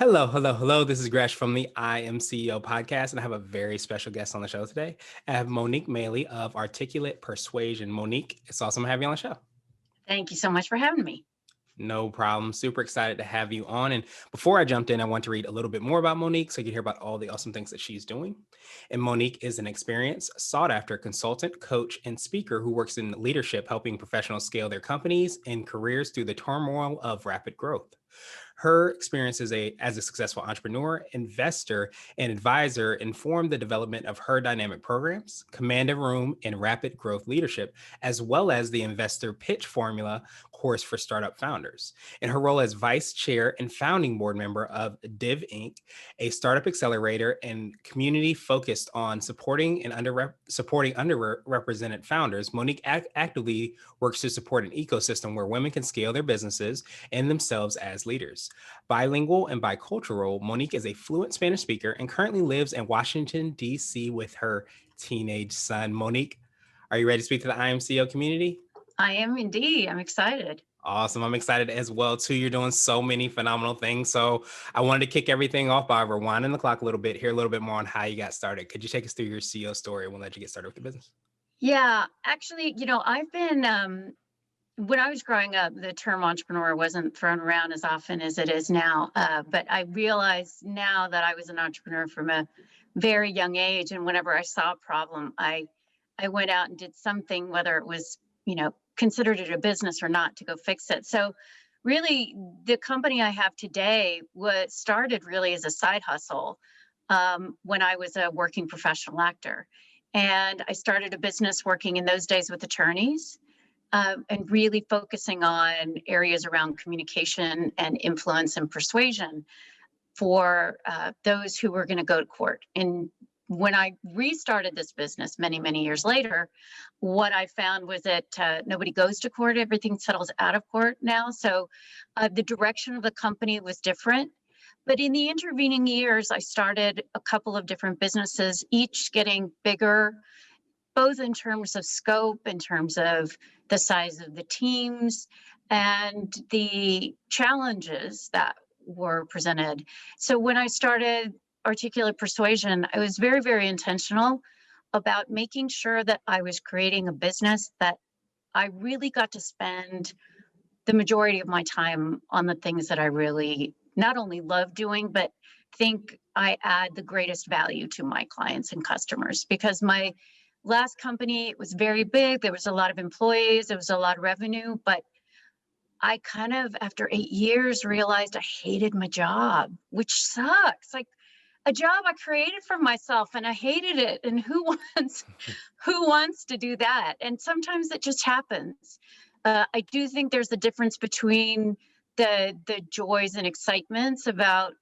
Hello, hello, hello. This is Gresh from the I Am CEO podcast, and I have a very special guest on the show today. I have Monique Maley of Articulate Persuasion. Monique, it's awesome to have you on the show. Thank you so much for having me. No problem. Super excited to have you on. And before I jumped in, I want to read a little bit more about Monique so you can hear about all the awesome things that she's doing. And Monique is an experienced, sought after consultant, coach, and speaker who works in leadership, helping professionals scale their companies and careers through the turmoil of rapid growth. Her experience as a successful entrepreneur, investor, and advisor informed the development of her dynamic programs, Command a Room, and Rapid Growth Leadership, as well as the Investor Pitch Formula course for startup founders. In her role as vice chair and founding board member of DivInc, a startup accelerator and community focused on supporting underrepresented founders, Monique actively works to support an ecosystem where women can scale their businesses and themselves as leaders. Bilingual and bicultural, Monique is a fluent Spanish speaker and currently lives in Washington, D.C. with her teenage son. Monique, are you ready to speak to the IMCO community? I am indeed. I'm excited. Awesome. I'm excited as well, too. You're doing so many phenomenal things. So I wanted to kick everything off by rewinding the clock a little bit, hear a little bit more on how you got started. Could you take us through your CEO story and we'll let you get started with the business? Yeah, actually, I've been, when I was growing up, the term entrepreneur wasn't thrown around as often as it is now. But I realized now that I was an entrepreneur from a very young age. And whenever I saw a problem, I went out and did something, whether it was, considered it a business or not, to go fix it. So really, the company I have today was started really as a side hustle when I was a working professional actor. And I started a business working in those days with attorneys and really focusing on areas around communication and influence and persuasion for those who were going to go to court. And when I restarted this business many, many years later, what I found was that nobody goes to court. Everything settles out of court now. So the direction of the company was different. But in the intervening years, I started a couple of different businesses, each getting bigger, both in terms of scope, in terms of the size of the teams, and the challenges that were presented. So when I started Articulate Persuasion, I was very, very intentional about making sure that I was creating a business that I really got to spend the majority of my time on the things that I really not only love doing, but think I add the greatest value to my clients and customers. Because my last company, it was very big. There was a lot of employees. There was a lot of revenue. But I kind of, after 8 years, realized I hated my job, which sucks. Like a job I created for myself and I hated it. And who wants to do that? And sometimes it just happens. I do think there's a difference between the joys and excitements about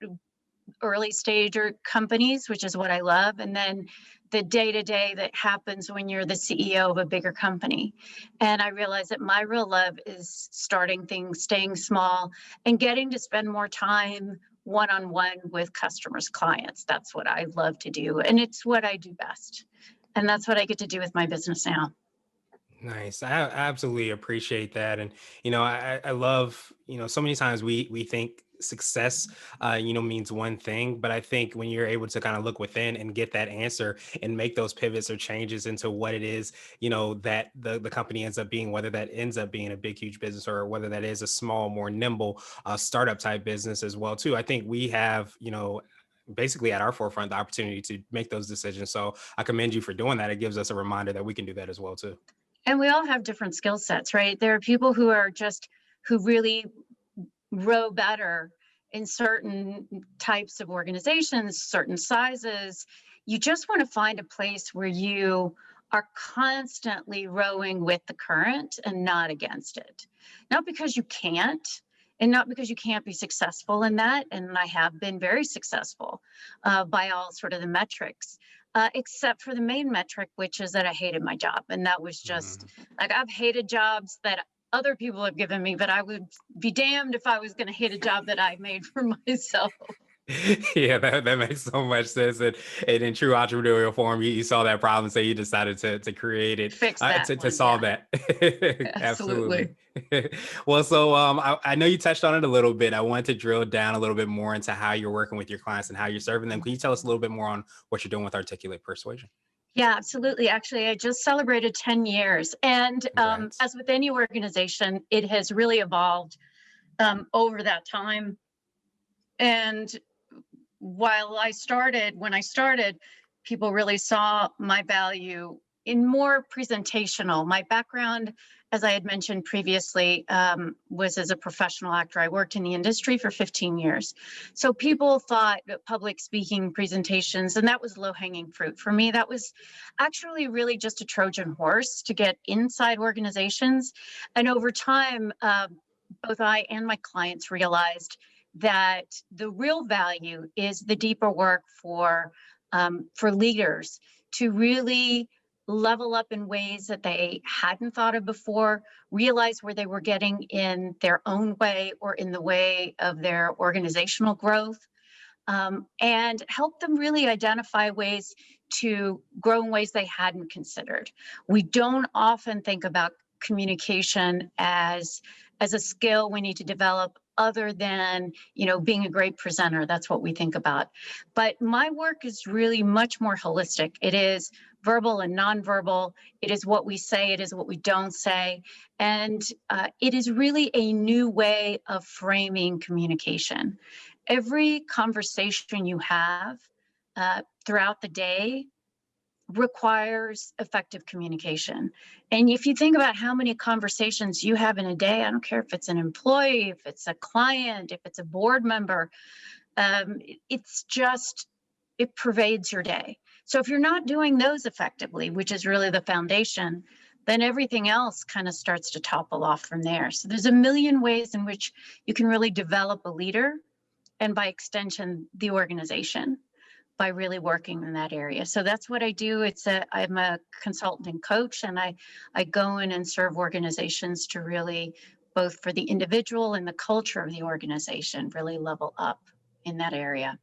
early stage or companies, which is what I love, and then the day-to-day that happens when you're the CEO of a bigger company. And I realize that my real love is starting things, staying small, and getting to spend more time one-on-one with customers, clients. That's what I love to do. And it's what I do best. And that's what I get to do with my business now. Nice. I absolutely appreciate that. And, I love, so many times we think success, means one thing, but I think when you're able to kind of look within and get that answer and make those pivots or changes into what it is, that the company ends up being, whether that ends up being a big, huge business or whether that is a small, more nimble startup type business as well, too. I think we have, basically at our forefront the opportunity to make those decisions. So I commend you for doing that. It gives us a reminder that we can do that as well, too. And we all have different skill sets, right? There are people who really row better in certain types of organizations, certain sizes. You just want to find a place where you are constantly rowing with the current and not against it. Not because you can't, and not because you can't be successful in that. And I have been very successful by all sort of the metrics. Except for the main metric, which is that I hated my job. And that was just like, I've hated jobs that other people have given me, but I would be damned if I was going to hate a job that I made for myself. Yeah, that makes so much sense. And in true entrepreneurial form, you saw that problem, so you decided to create it Fix that to one. solve Yeah, that. Absolutely. absolutely. Well, so I know you touched on it a little bit. I wanted to drill down a little bit more into how you're working with your clients and how you're serving them. Can you tell us a little bit more on what you're doing with Articulate Persuasion? Yeah, absolutely. Actually, I just celebrated 10 years. And Congrats. as with any organization, it has really evolved over that time. And when I started, people really saw my value in more presentational. My background, as I had mentioned previously, was as a professional actor. I worked in the industry for 15 years. So people thought that public speaking presentations, and that was low hanging fruit. For me, that was actually really just a Trojan horse to get inside organizations. And over time, both I and my clients realized that the real value is the deeper work for leaders to really level up in ways that they hadn't thought of before, realize where they were getting in their own way or in the way of their organizational growth, and help them really identify ways to grow in ways they hadn't considered. We don't often think about communication as a skill we need to develop other than being a great presenter. That's what we think about, but my work is really much more holistic. It is verbal and nonverbal. It is what we say, it is what we don't say, and it is really a new way of framing communication. Every conversation you have throughout the day requires effective communication. And if you think about how many conversations you have in a day, I don't care if it's an employee, if it's a client, if it's a board member, it's just, it pervades your day. So if you're not doing those effectively, which is really the foundation, then everything else kind of starts to topple off from there. So there's a million ways in which you can really develop a leader, and by extension, the organization, by really working in that area. So that's what I do. I'm a consultant and coach, and I go in and serve organizations to really, both for the individual and the culture of the organization, really level up in that area.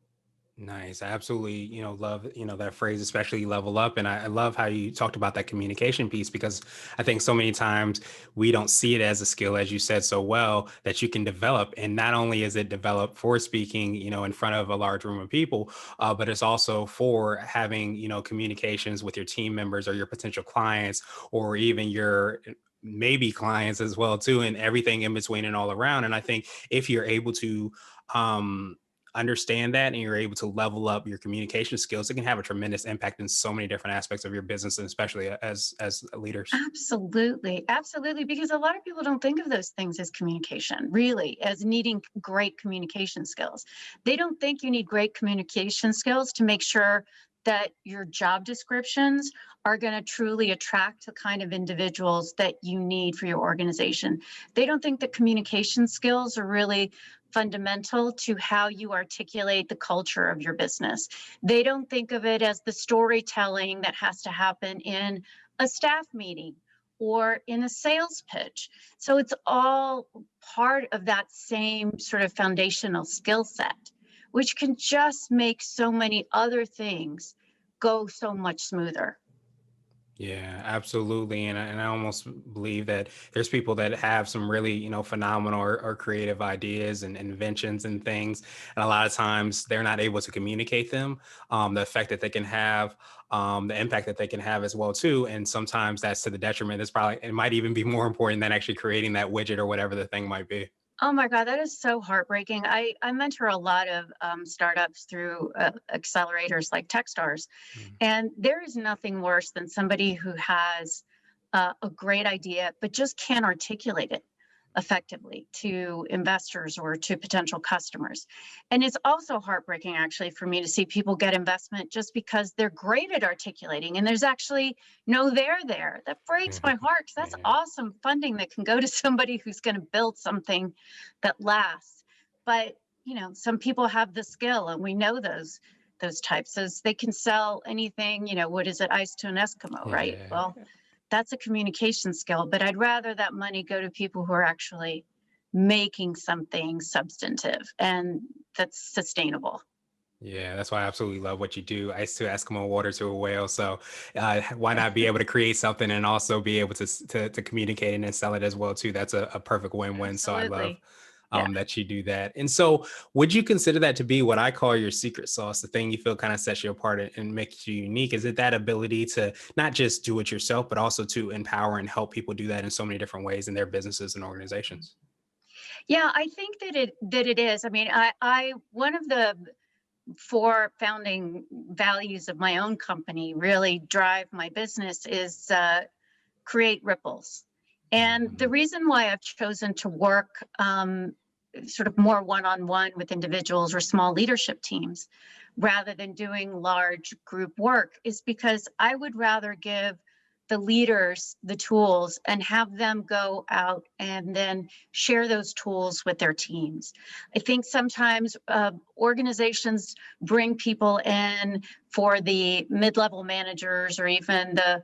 Nice. I absolutely, love, that phrase, especially level up. And I love how you talked about that communication piece because I think so many times we don't see it as a skill, as you said so well, that you can develop. And not only is it developed for speaking, in front of a large room of people, but it's also for having, communications with your team members or your potential clients or even your maybe clients as well too, and everything in between and all around. And I think if you're able to understand that and you're able to level up your communication skills, it can have a tremendous impact in so many different aspects of your business, and especially as leaders. Absolutely. Absolutely. Because a lot of people don't think of those things as communication, really, as needing great communication skills. They don't think you need great communication skills to make sure that your job descriptions are going to truly attract the kind of individuals that you need for your organization. They don't think that communication skills are really fundamental to how you articulate the culture of your business. They don't think of it as the storytelling that has to happen in a staff meeting or in a sales pitch. So it's all part of that same sort of foundational skill set, which can just make so many other things go so much smoother. Yeah, absolutely. And I almost believe that there's people that have some really, phenomenal or creative ideas and inventions and things. And a lot of times they're not able to communicate them, the effect that they can have, the impact that they can have as well too. And sometimes that's to the detriment. It might even be more important than actually creating that widget or whatever the thing might be. Oh my God, that is so heartbreaking. I mentor a lot of startups through accelerators like Techstars, Mm. and there is nothing worse than somebody who has a great idea, but just can't articulate it effectively to investors or to potential customers. And it's also heartbreaking, actually, for me to see people get investment just because they're great at articulating and there's actually no there there. That breaks my heart because that's Yeah. awesome funding that can go to somebody who's going to build something that lasts. But some people have the skill, and we know those types. So they can sell anything. What is it, ice to an Eskimo, right? Yeah. Well, that's a communication skill, but I'd rather that money go to people who are actually making something substantive and that's sustainable. Yeah, that's why I absolutely love what you do. Ice to Eskimo, water to a whale. So why not be able to create something and also be able to communicate and then sell it as well too? That's a perfect win-win. So I love Absolutely. Yeah. that you do that. And so would you consider that to be what I call your secret sauce, the thing you feel kind of sets you apart and makes you unique? Is it that ability to not just do it yourself, but also to empower and help people do that in so many different ways in their businesses and organizations? Yeah, I think that it is. I mean, I one of the four founding values of my own company really drive my business is create ripples. And the Mhm. reason why I've chosen to work sort of more one on one with individuals or small leadership teams rather than doing large group work is because I would rather give the leaders the tools and have them go out and then share those tools with their teams. I think sometimes organizations bring people in for the mid-level managers or even the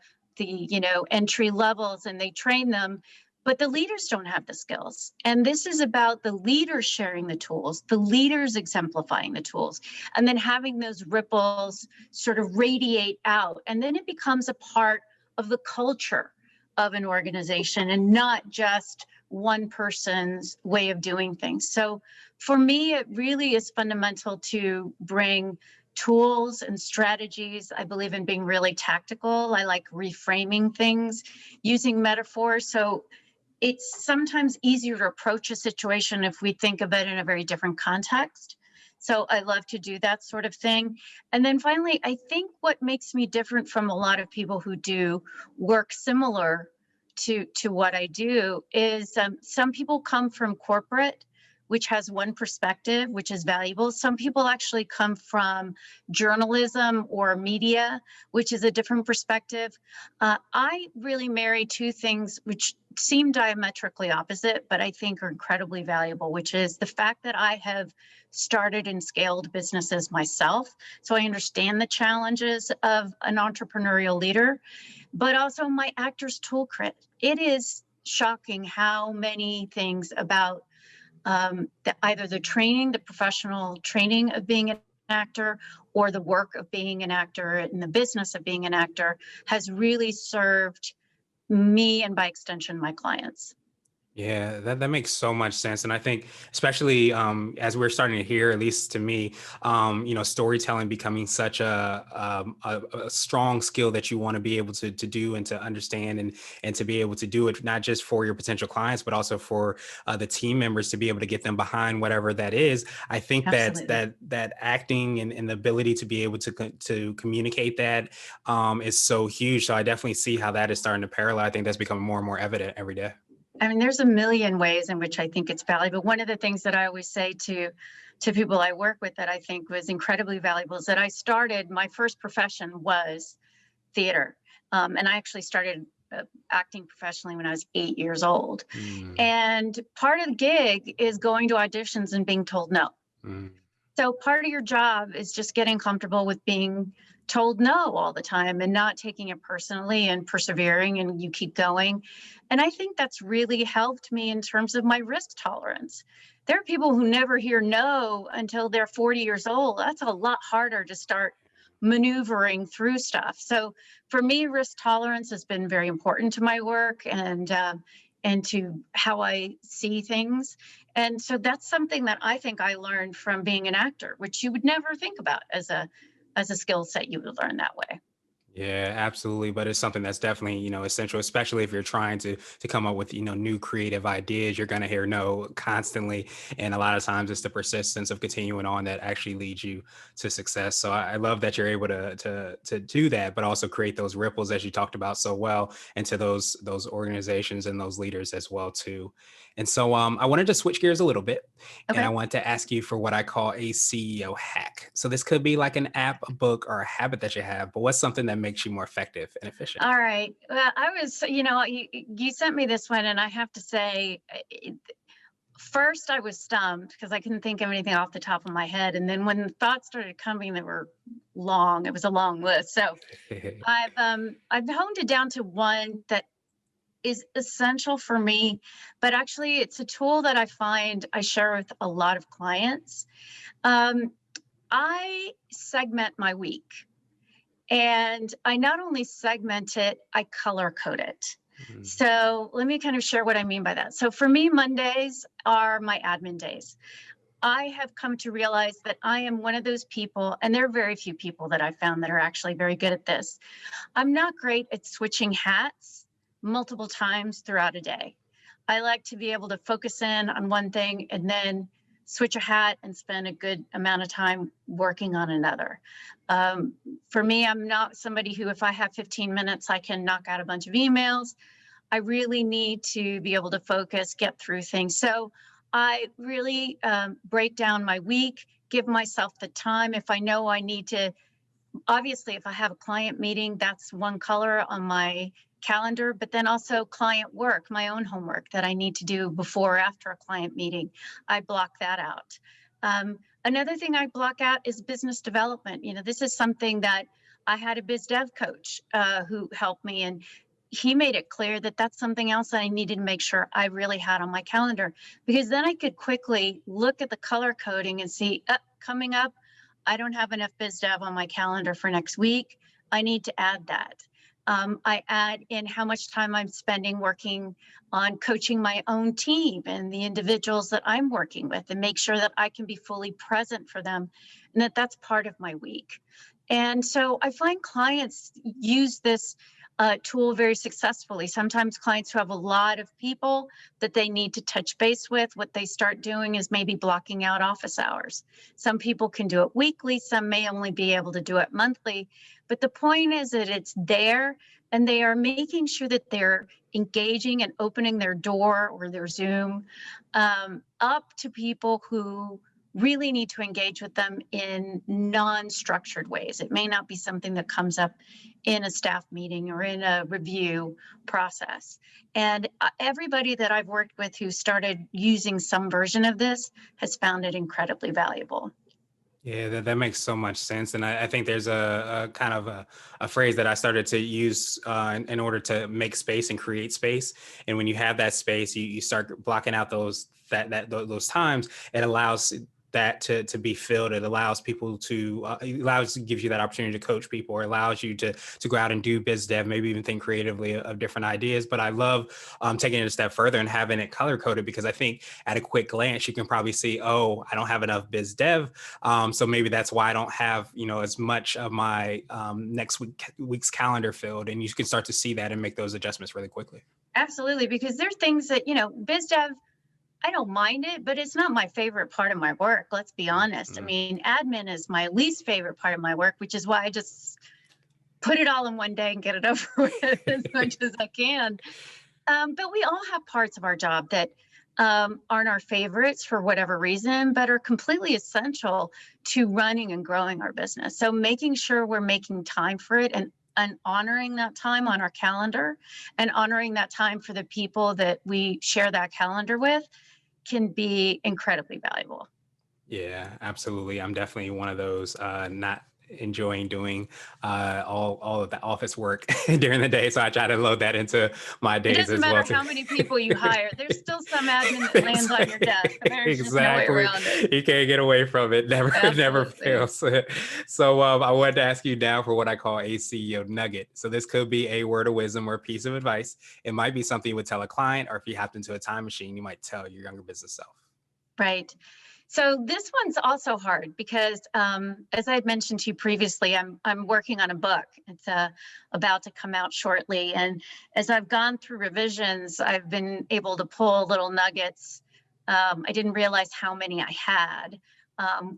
entry levels, and they train them, but the leaders don't have the skills. And this is about the leaders sharing the tools, the leaders exemplifying the tools, and then having those ripples sort of radiate out. And then it becomes a part of the culture of an organization and not just one person's way of doing things. So for me, it really is fundamental to bring tools and strategies. I believe in being really tactical. I like reframing things, using metaphors. So it's sometimes easier to approach a situation if we think of it in a very different context. So I love to do that sort of thing. And then finally, I think what makes me different from a lot of people who do work similar to what I do is some people come from corporate, which has one perspective, which is valuable. Some people actually come from journalism or media, which is a different perspective. I really marry two things which seem diametrically opposite, but I think are incredibly valuable, which is the fact that I have started and scaled businesses myself. So I understand the challenges of an entrepreneurial leader, but also my actor's toolkit. It is shocking how many things about either the training, the professional training of being an actor, or the work of being an actor and the business of being an actor has really served me and by extension my clients. Yeah, that makes so much sense. And I think, especially as we're starting to hear, at least to me, storytelling becoming such a strong skill that you want to be able to do and to understand and to be able to do it, not just for your potential clients, but also for the team members to be able to get them behind whatever that is. I think that Absolutely. that acting and the ability to be able to communicate that is so huge. So I definitely see how that is starting to parallel. I think that's becoming more and more evident every day. I mean, there's a million ways in which I think it's valuable. One of the things that I always say to people I work with that I think was incredibly valuable is that I started my first profession was theater, and I actually started acting professionally when I was 8 years old. Mm, And part of the gig is going to auditions and being told no. mm. So part of your job is just getting comfortable with being told no all the time and not taking it personally and persevering, and you keep going. And I think that's really helped me in terms of my risk tolerance. There are people who never hear no until they're 40 years old. That's a lot harder to start maneuvering through stuff. So for me, risk tolerance has been very important to my work and to how I see things. And so that's something that I think I learned from being an actor, which you would never think about as a skill set you would learn that way. Yeah, absolutely. But it's something that's definitely, essential, especially if you're trying to come up with, new creative ideas. You're gonna hear no constantly. And a lot of times it's the persistence of continuing on that actually leads you to success. So I love that you're able to do that, but also create those ripples as you talked about so well into those organizations and those leaders as well too. And so I wanted to switch gears a little bit and I Okay. want to ask you for what I call a CEO hack. So this could be like an app, a book, or a habit that you have, but what's something that makes you more effective and efficient? All right. Well, you sent me this one, and I have to say, first I was stumped because I couldn't think of anything off the top of my head. And then when the thoughts started coming that were long, it was a long list. So I've honed it down to one that is essential for me, but actually it's a tool that I find I share with a lot of clients. Um, I segment my week. And I not only segment it, I color code it. Mhm. So let me kind of share what I mean by that. So for me, Mondays are my admin days. I have come to realize that I am one of those people, and there are very few people that I've found that are actually very good at this. I'm not great at switching hats multiple times throughout a day. I like to be able to focus in on one thing and then switch a hat and spend a good amount of time working on another. Um, for me, I'm not somebody who, if I have 15 minutes, I can knock out a bunch of emails. I really need to be able to focus, get through things. So I really break down my week, give myself the time. If I know I need to, obviously, if I have a client meeting, that's one color on my calendar, but then also client work, my own homework that I need to do before or after a client meeting, I block that out. Another thing I block out is business development. This is something that I had a biz dev coach who helped me, and he made it clear that that's something else that I needed to make sure I really had on my calendar, because then I could quickly look at the color coding and see, coming up, I don't have enough biz dev on my calendar for next week. I need to add that. I add in how much time I'm spending working on coaching my own team and the individuals that I'm working with, and make sure that I can be fully present for them, and that that's part of my week. And so I find clients use this tool very successfully. Sometimes clients who have a lot of people that they need to touch base with, what they start doing is maybe blocking out office hours. Some people can do it weekly, some may only be able to do it monthly. But the point is that it's there, and they are making sure that they're engaging and opening their door or their Zoom up to people who really need to engage with them in non-structured ways. It may not be something that comes up in a staff meeting or in a review process. And everybody that I've worked with who started using some version of this has found it incredibly valuable. Yeah, that makes so much sense. And I think there's a kind of a phrase that I started to use in order to make space and create space. And when you have that space, you start blocking out those times. It allows that to be filled. It allows people to gives you that opportunity to coach people, or allows you to go out and do biz dev, maybe even think creatively of different ideas. But I love taking it a step further and having it color coded, because I think at a quick glance you can probably see, oh, I don't have enough biz dev, so maybe that's why I don't have, as much of my next week's calendar filled. And you can start to see that and make those adjustments really quickly. Absolutely, because there are things that, biz dev, I don't mind it, but it's not my favorite part of my work. Let's be honest. I Mm-hmm. mean, admin is my least favorite part of my work, which is why I just put it all in one day and get it over with as much as I can. But we all have parts of our job that aren't our favorites for whatever reason, but are completely essential to running and growing our business. So making sure we're making time for it, and honoring that time on our calendar, and honoring that time for the people that we share that calendar with, can be incredibly valuable. Yeah, absolutely. I'm definitely one of those not enjoying doing all of the office work during the day. So I try to load that into my It days doesn't as matter well too. how many people you hire, there's still some admin that lands on your desk. There's just no way Exactly. around it. You can't get away from it. Never Absolutely. fails. So I wanted to ask you now for what I call a CEO nugget. So this could be a word of wisdom or a piece of advice. It might be something you would tell a client, or if you hopped into a time machine, you might tell your younger business self. Right. So this one's also hard because, as I had mentioned to you previously, I'm working on a book. It's about to come out shortly, and as I've gone through revisions, I've been able to pull little nuggets. I didn't realize how many I had,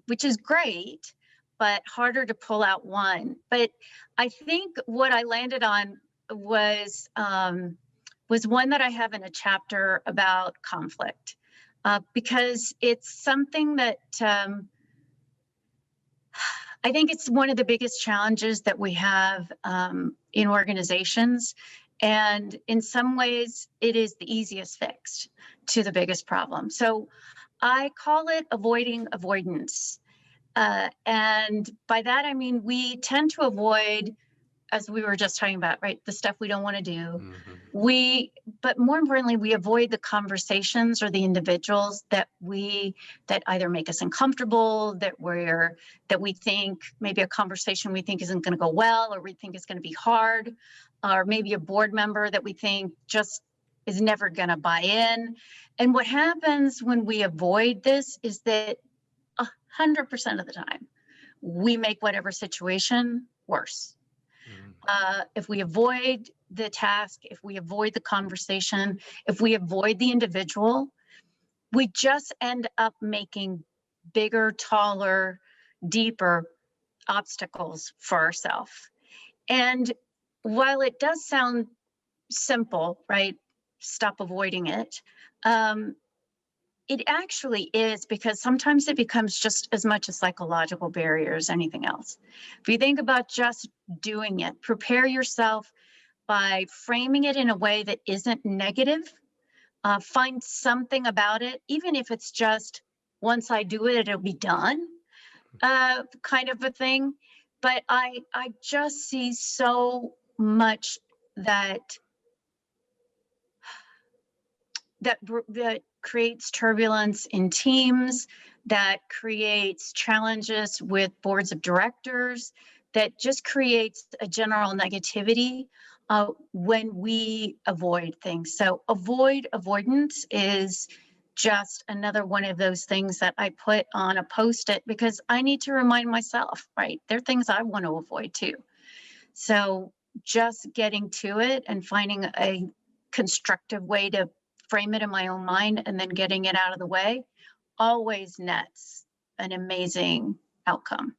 which is great, but harder to pull out one. But I think what I landed on was one that I have in a chapter about conflict, because it's something that I think it's one of the biggest challenges that we have in organizations. And in some ways, it is the easiest fix to the biggest problem. So I call it avoiding avoidance. And by that, I mean, we tend to avoid as we were just talking about, right? The stuff we don't want to do. Mhm. But more importantly, we avoid the conversations or the individuals that either make us uncomfortable, that we think maybe a conversation we think isn't going to go well, or we think is going to be hard, or maybe a board member that we think just is never going to buy in. And what happens when we avoid this is that 100% of the time, we make whatever situation worse. Mhm. If we avoid the task, if we avoid the conversation, if we avoid the individual, we just end up making bigger, taller, deeper obstacles for ourselves. And while it does sound simple, right? Stop avoiding it. Um, it actually is, because sometimes it becomes just as much a psychological barrier as anything else. If you think about just doing it, prepare yourself by framing it in a way that isn't negative. Find something about it, even if it's just once I do it, it'll be done, kind of a thing. But I just see so much that that creates turbulence in teams, that creates challenges with boards of directors, that just creates a general negativity when we avoid things. So avoidance is just another one of those things that I put on a post-it, because I need to remind myself, right? There are things I want to avoid too. So just getting to it and finding a constructive way to frame it in my own mind and then getting it out of the way always nets an amazing outcome.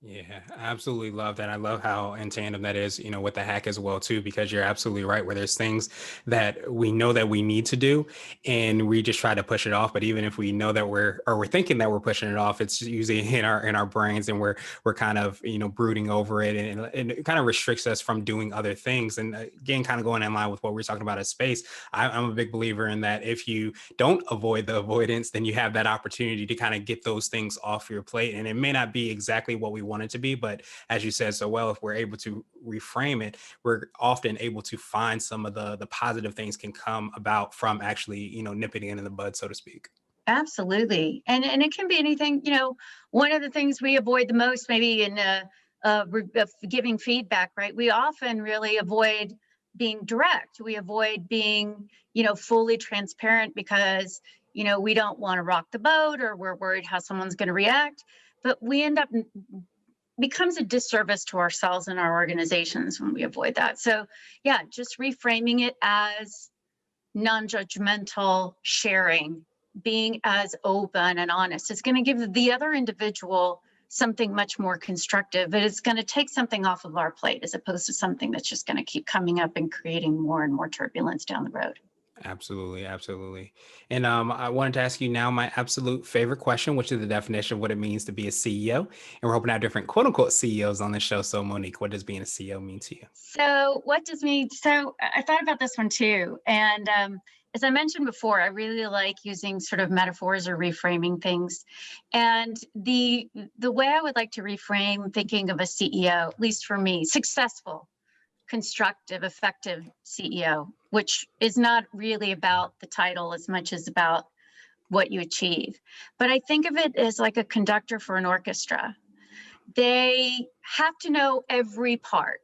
Yeah, I absolutely love that. I love how in tandem that is, with the hack as well too, because you're absolutely right. Where there's things that we know that we need to do, and we just try to push it off. But even if we know that we're thinking that we're pushing it off, it's usually in our brains, and we're kind of brooding over it, and it kind of restricts us from doing other things. And again, kind of going in line with what we're talking about as space, I'm a big believer in that. If you don't avoid the avoidance, then you have that opportunity to kind of get those things off your plate, and it may not be exactly what we want it to be, but as you said so well, if we're able to reframe it, we're often able to find some of the positive things can come about from actually nipping it in the bud, so to speak. Absolutely. And it can be anything, one of the things we avoid the most, maybe in giving feedback, right? We often really avoid being direct. We avoid being, fully transparent because, we don't want to rock the boat, or we're worried how someone's going to react. But we end up becomes a disservice to ourselves and our organizations when we avoid that. So yeah, just reframing it as non-judgmental sharing, being as open and honest. It's going to give the other individual something much more constructive, but it's going to take something off of our plate as opposed to something that's just going to keep coming up and creating more and more turbulence down the road. Absolutely, absolutely. And I wanted to ask you now my absolute favorite question, which is the definition of what it means to be a CEO. And we're hoping to have different quote unquote CEOs on the show. So, Monique, what does being a CEO mean to you? So what does me, so I thought about this one too. And as I mentioned before, I really like using sort of metaphors or reframing things. And the way I would like to reframe thinking of a CEO, at least for me, successful, constructive, effective CEO, which is not really about the title as much as about what you achieve. But I think of it as like a conductor for an orchestra. They have to know every part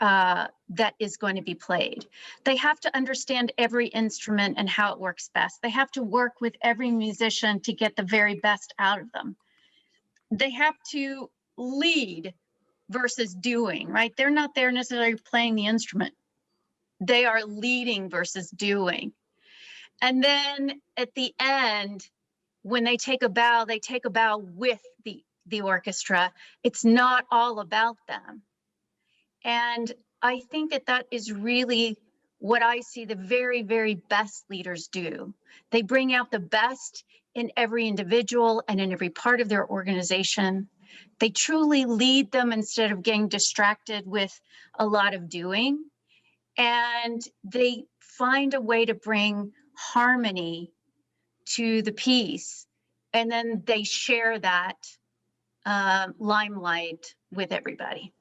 that is going to be played. They have to understand every instrument and how it works best. They have to work with every musician to get the very best out of them. They have to lead versus doing, right? They're not there necessarily playing the instrument. They are leading versus doing. And then at the end, when they take a bow with the orchestra. It's not all about them. And I think that that is really what I see the very, very best leaders do. They bring out the best in every individual and in every part of their organization. They truly lead them instead of getting distracted with a lot of doing. And they find a way to bring harmony to the piece. And then they share that limelight with everybody.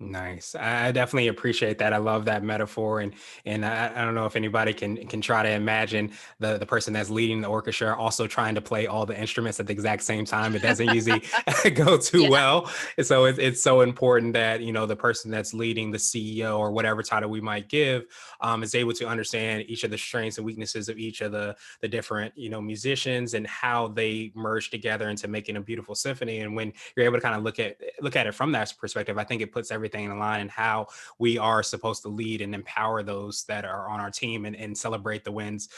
Nice. I definitely appreciate that. I love that metaphor, and I don't know if anybody can try to imagine the person that's leading the orchestra also trying to play all the instruments at the exact same time. It doesn't usually go too Yeah, well. And so it's so important that the person that's leading, the CEO or whatever title we might give, is able to understand each of the strengths and weaknesses of each of the different musicians and how they merge together into making a beautiful symphony. And when you're able to kind of look at it from that perspective, I think it puts everything in line and how we are supposed to lead and empower those that are on our team and celebrate the wins,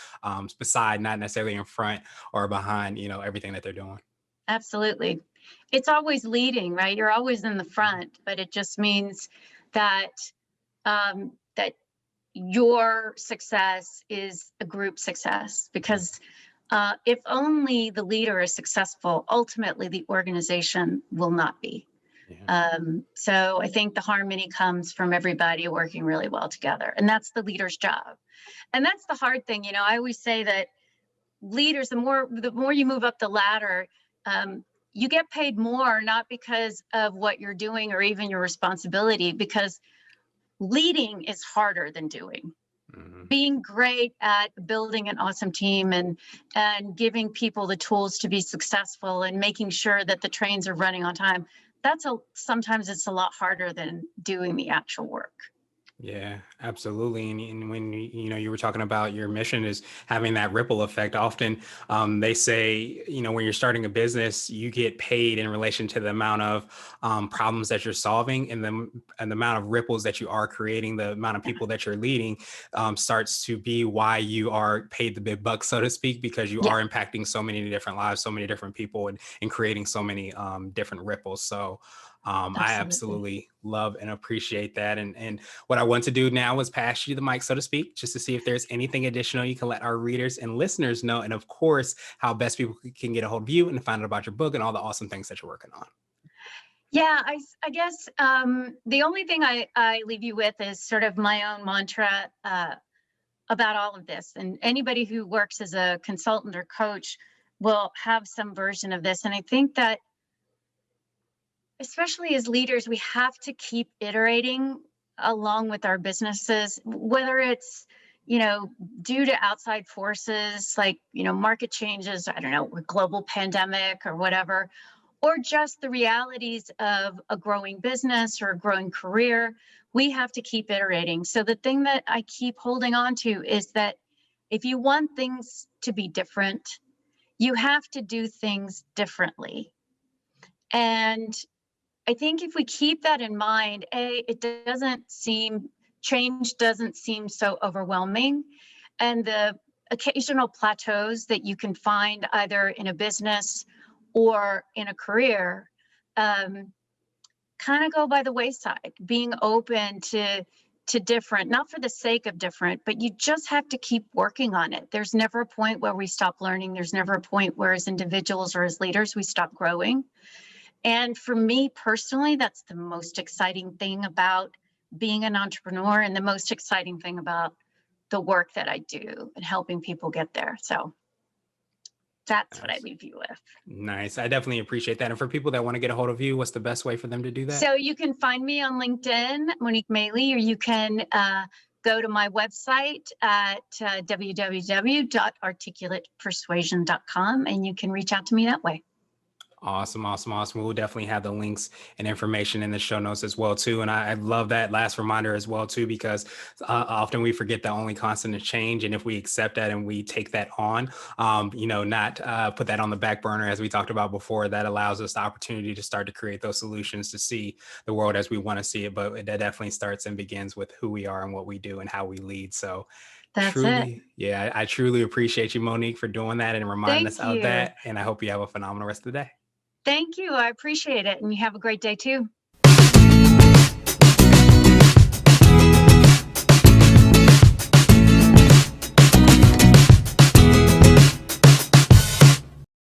beside not necessarily in front or behind, everything that they're doing. absolutely. It's always leading, right? You're always in the front, but it just means that that your success is a group success because if only the leader is successful, ultimately the organization will not be. Yeah. So I think the harmony comes from everybody working really well together, and that's the leader's job. And that's the hard thing, I always say that leaders, the more you move up the ladder, you get paid more not because of what you're doing or even your responsibility, because leading is harder than doing. Mhm. Being great at building an awesome team and giving people the tools to be successful and making sure that the trains are running on time, that's a sometimes it's a lot harder than doing the actual work. Yeah, absolutely. And when you were talking about your mission is having that ripple effect. Often, they say when you're starting a business, you get paid in relation to the amount of problems that you're solving, and the amount of ripples that you are creating, the amount of people that you're leading, starts to be why you are paid the big bucks, so to speak, because you Yeah, are impacting so many different lives, so many different people, and creating so many different ripples. So. I absolutely. absolutely love and appreciate that, and what I want to do now is pass you the mic, so to speak, just to see if there's anything additional you can let our readers and listeners know. And of course, how best people can get a hold of you and find out about your book and all the awesome things that you're working on. Yeah, I guess the only thing I leave you with is sort of my own mantra about all of this. And anybody who works as a consultant or coach will have some version of this. And I think that especially as leaders, we have to keep iterating along with our businesses, whether it's, you know, due to outside forces like, market changes, I don't know, a global pandemic or whatever, or just the realities of a growing business or a growing career. We have to keep iterating. So the thing that I keep holding on to is that if you want things to be different, you have to do things differently. And I think if we keep that in mind, it doesn't seem change doesn't seem so overwhelming. And the occasional plateaus that you can find either in a business or in a career um, kind of go by the wayside. Being open to different, not for the sake of different, but you just have to keep working on it. There's never a point where we stop learning. There's never a point where as individuals or as leaders we stop growing. And for me personally, that's the most exciting thing about being an entrepreneur and the most exciting thing about the work that I do and helping people get there. So that's what I Nice. leave you with. Nice. I definitely appreciate that. And for people that want to get a hold of you, what's the best way for them to do that? So you can find me on LinkedIn, Monique Maley, or you can go to my website at www.articulatepersuasion.com and you can reach out to me that way. Awesome, awesome, awesome. We'll definitely have the links and information in the show notes as well too. And I love that last reminder as well too, because often we forget the only constant is change. And if we accept that and we take that on, not put that on the back burner as we talked about before, that allows us the opportunity to start to create those solutions to see the world as we want to see it. But that definitely starts and begins with who we are and what we do and how we lead. So That's it. truly, yeah, I truly appreciate you, Monique, for doing that and reminding us Thank of you. that. And I hope you have a phenomenal rest of the day. Thank you. I appreciate it. And you have a great day too.